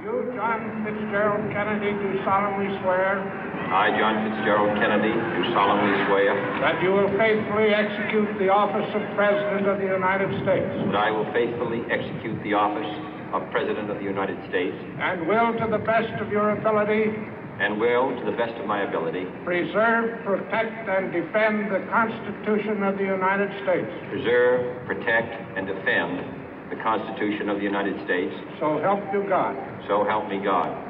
You, John Fitzgerald Kennedy, do solemnly swear I, John Fitzgerald Kennedy, do solemnly swear that you will faithfully execute the office of President of the United States that I will faithfully execute the office of President of the United States and will, to the best of your ability, and will, to the best of my ability, preserve, protect, and defend the Constitution of the United States. preserve, protect, and defend the Constitution of the United States. So help you God. So help me God.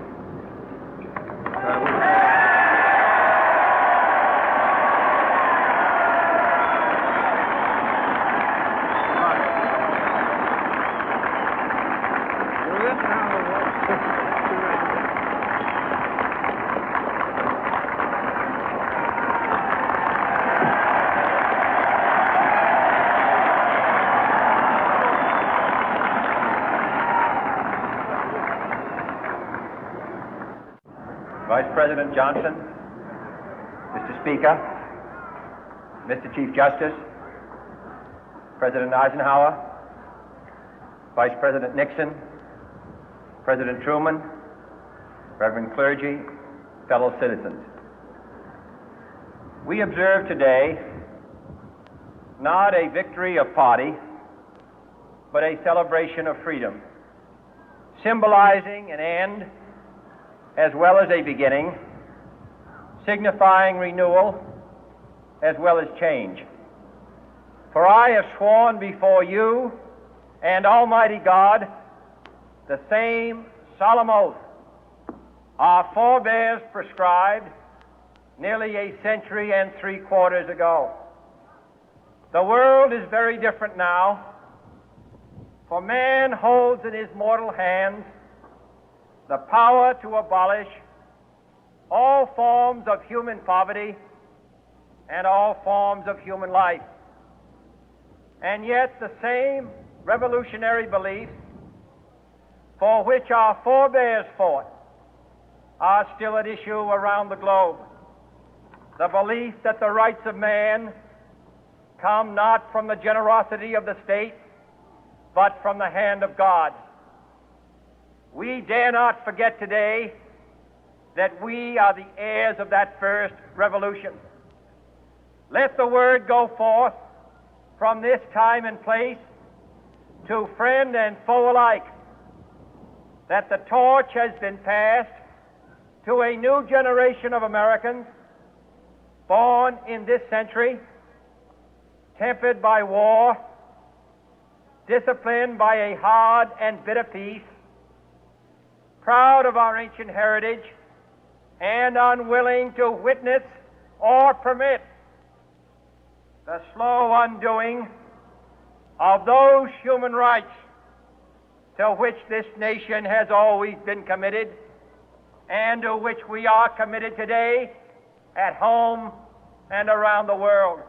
Vice President Johnson, Mr. Speaker, Mr. Chief Justice, President Eisenhower, Vice President Nixon, President Truman, Reverend clergy, fellow citizens. We observe today not a victory of party, but a celebration of freedom, symbolizing an end as well as a beginning, signifying renewal as well as change. For I have sworn before you and Almighty God the same solemn oath our forebears prescribed nearly a century and 3/4 ago. The world is very different now, for man holds in his mortal hands the power to abolish all forms of human poverty and all forms of human life. And yet the same revolutionary beliefs for which our forebears fought are still at issue around the globe. The belief that the rights of man come not from the generosity of the state, but from the hand of God. We dare not forget today that we are the heirs of that first revolution. Let the word go forth from this time and place to friend and foe alike that the torch has been passed to a new generation of Americans born in this century, tempered by war, disciplined by a hard and bitter peace, proud of our ancient heritage, and unwilling to witness or permit the slow undoing of those human rights to which this nation has always been committed and to which we are committed today at home and around the world.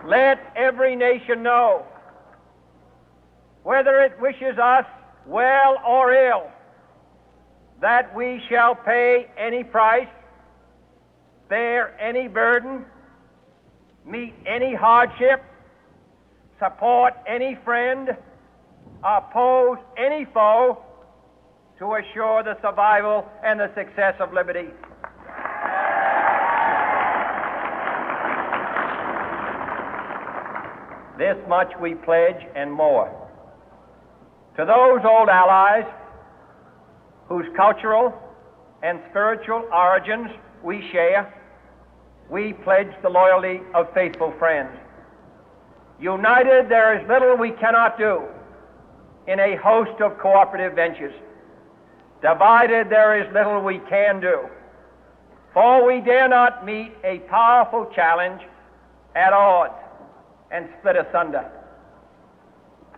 Let every nation know, whether it wishes us well or ill, that we shall pay any price, bear any burden, meet any hardship, support any friend, oppose any foe to assure the survival and the success of liberty. This much we pledge and more. To those old allies whose cultural and spiritual origins we share, we pledge the loyalty of faithful friends. United, there is little we cannot do in a host of cooperative ventures. Divided, there is little we can do, for we dare not meet a powerful challenge at odds and split asunder.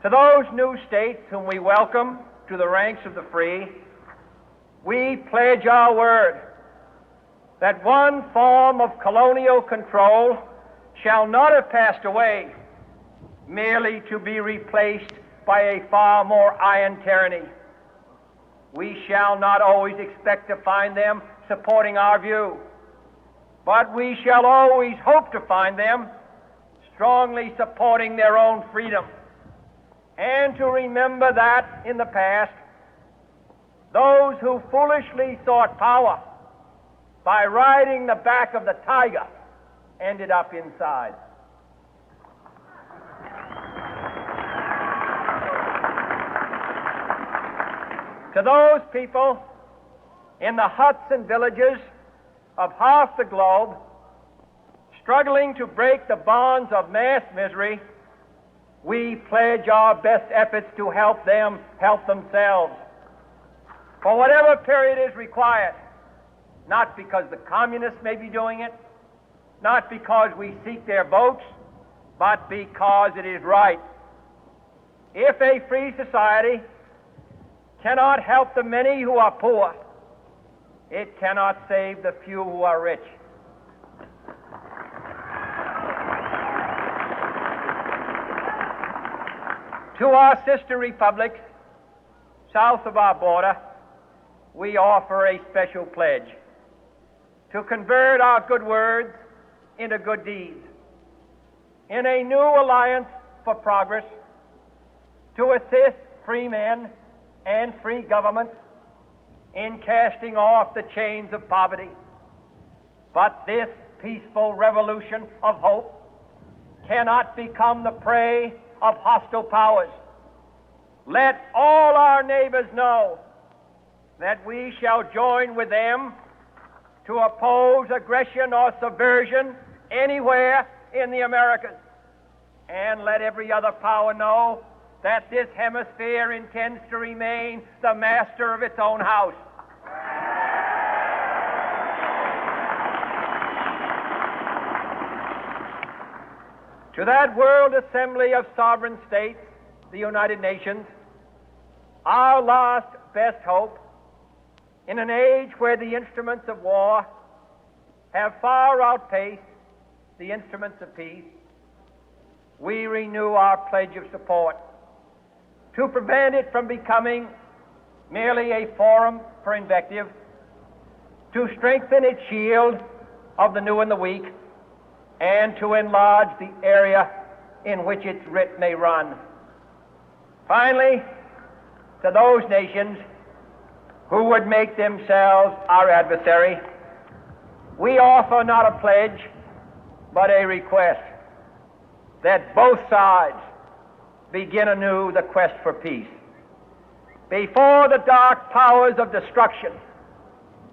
To those new states whom we welcome to the ranks of the free, we pledge our word that one form of colonial control shall not have passed away, merely to be replaced by a far more iron tyranny. We shall not always expect to find them supporting our view, but we shall always hope to find them strongly supporting their own freedom, and to remember that in the past, those who foolishly sought power by riding the back of the tiger ended up inside. To those people in the huts and villages of half the globe struggling to break the bonds of mass misery, we pledge our best efforts to help them help themselves for whatever period is required, not because the communists may be doing it, not because we seek their votes, but because it is right. If a free society cannot help the many who are poor, it cannot save the few who are rich. To our sister republics south of our border, we offer a special pledge to convert our good words into good deeds, in a new alliance for progress, to assist free men and free governments in casting off the chains of poverty. But this peaceful revolution of hope cannot become the prey of hostile powers. Let all our neighbors know that we shall join with them to oppose aggression or subversion anywhere in the Americas. And let every other power know that this hemisphere intends to remain the master of its own house. To that World Assembly of Sovereign States, the United Nations, our last best hope, in an age where the instruments of war have far outpaced the instruments of peace, we renew our pledge of support to prevent it from becoming merely a forum for invective, to strengthen its shield of the new and the weak, and to enlarge the area in which its writ may run. Finally, to those nations who would make themselves our adversary, we offer not a pledge, but a request that both sides begin anew the quest for peace. Before the dark powers of destruction,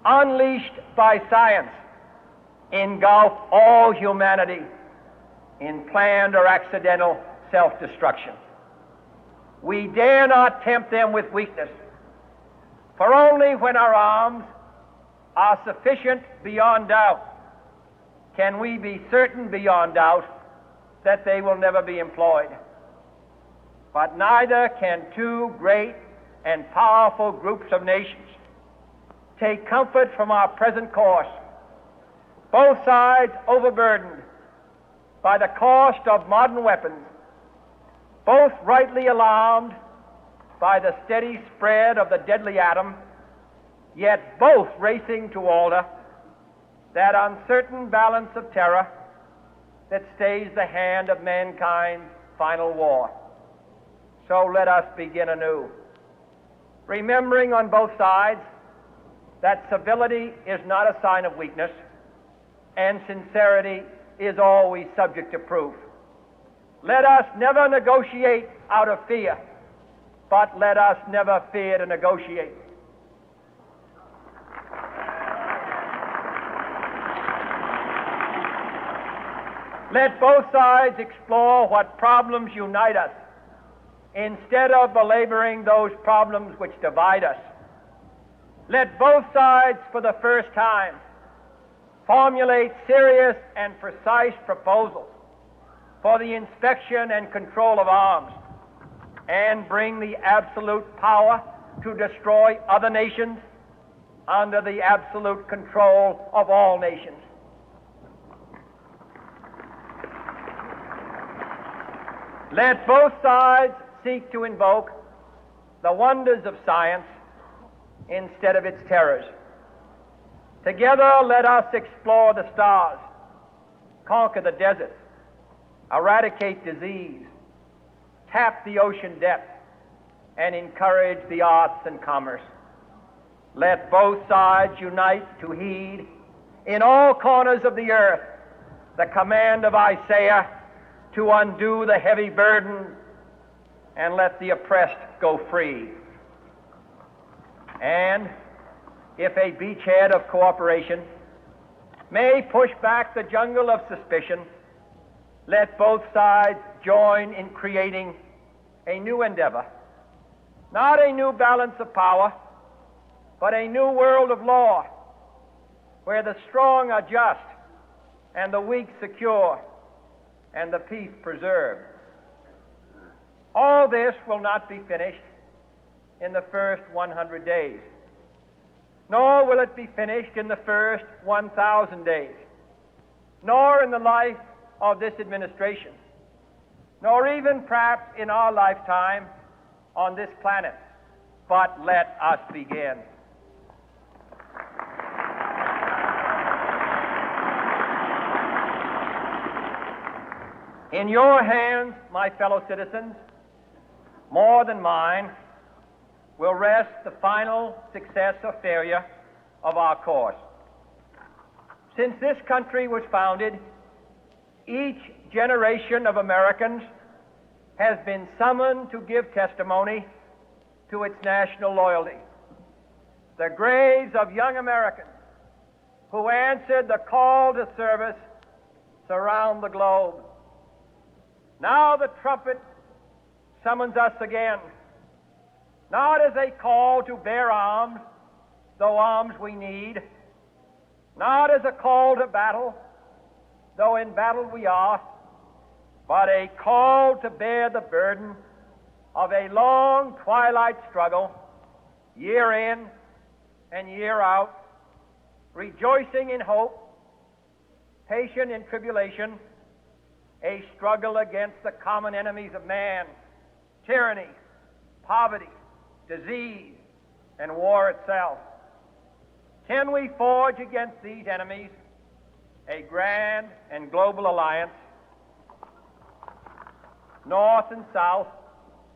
unleashed by science, engulf all humanity in planned or accidental self-destruction, we dare not tempt them with weakness, for only when our arms are sufficient beyond doubt can we be certain beyond doubt that they will never be employed. But neither can two great and powerful groups of nations take comfort from our present course, both sides overburdened by the cost of modern weapons, both rightly alarmed by the steady spread of the deadly atom, yet both racing to alter that uncertain balance of terror that stays the hand of mankind's final war. So let us begin anew, remembering on both sides that civility is not a sign of weakness, and sincerity is always subject to proof. Let us never negotiate out of fear, but let us never fear to negotiate. Let both sides explore what problems unite us, instead of belaboring those problems which divide us. Let both sides, for the first time, formulate serious and precise proposals for the inspection and control of arms, and bring the absolute power to destroy other nations under the absolute control of all nations. Let both sides seek to invoke the wonders of science instead of its terrors. Together, let us explore the stars, conquer the deserts, eradicate disease, tap the ocean depth, and encourage the arts and commerce. Let both sides unite to heed in all corners of the earth the command of Isaiah to undo the heavy burden and let the oppressed go free. And if a beachhead of cooperation may push back the jungle of suspicion, let both sides join in creating a new endeavor, not a new balance of power, but a new world of law, where the strong are just and the weak secure and the peace preserved. All this will not be finished in the first 100 days, nor will it be finished in the first 1,000 days, nor in the life of this administration, nor even perhaps in our lifetime on this planet. But let us begin. In your hands, my fellow citizens, more than mine, will rest the final success or failure of our course. Since this country was founded, each generation of Americans has been summoned to give testimony to its national loyalty. The graves of young Americans who answered the call to service surround the globe. Now the trumpet summons us again, not as a call to bear arms, though arms we need, not as a call to battle, though in battle we are, but a call to bear the burden of a long twilight struggle, year in and year out, rejoicing in hope, patient in tribulation, a struggle against the common enemies of man, tyranny, poverty, disease, and war itself. Can we forge against these enemies a grand and global alliance, north and south,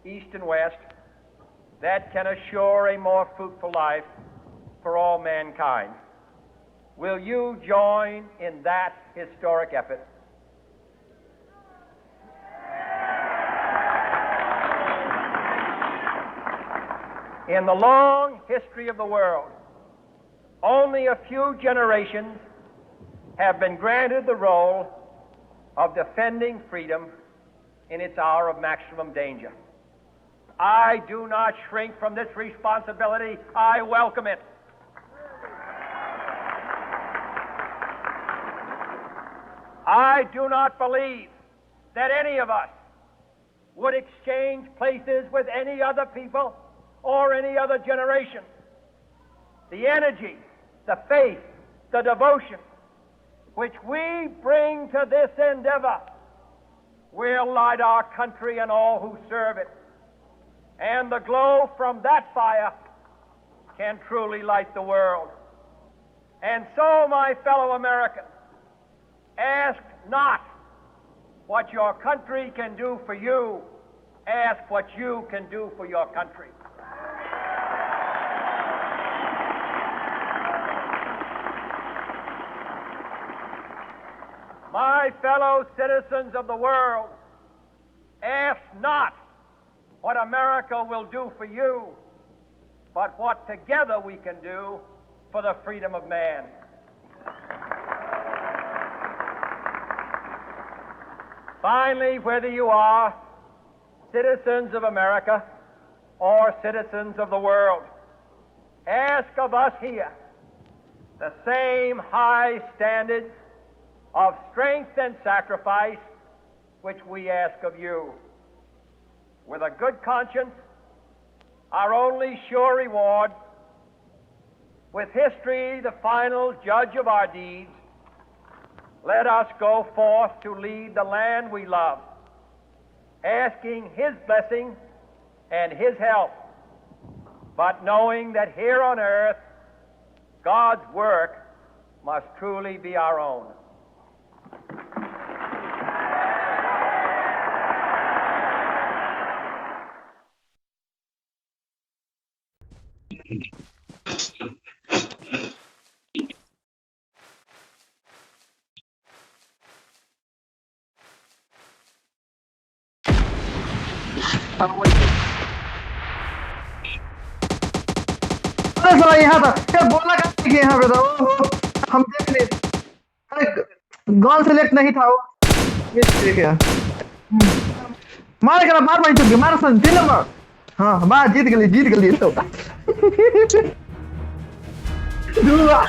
east and west, that can assure a more fruitful life for all mankind? Will you join in that historic effort? In the long history of the world, only a few generations have been granted the role of defending freedom in its hour of maximum danger. I do not shrink from this responsibility. I welcome it. I do not believe that any of us would exchange places with any other people or any other generation. The energy, the faith, the devotion which we bring to this endeavor will light our country and all who serve it. And the glow from that fire can truly light the world. And so, my fellow Americans, ask not what your country can do for you. Ask what you can do for your country. My fellow citizens of the world, ask not what America will do for you, but what together we can do for the freedom of man. Finally, whether you are citizens of America or citizens of the world, ask of us here the same high standards of strength and sacrifice which we ask of you. With a good conscience, our only sure reward, with history the final judge of our deeds, let us go forth to lead the land we love, asking His blessing and His help, but knowing that here on earth God's work must truly be our own. अरे साला यहाँ था यार, बोला कहाँ कि यहाँ पे था वो हम देख ले। अरे गन सेलेक्ट नहीं था वो। ये देख यार। मार करा, मार भाई चुके, मार सन 3 नंबर। हाँ बा, जीत गली तो दूआ।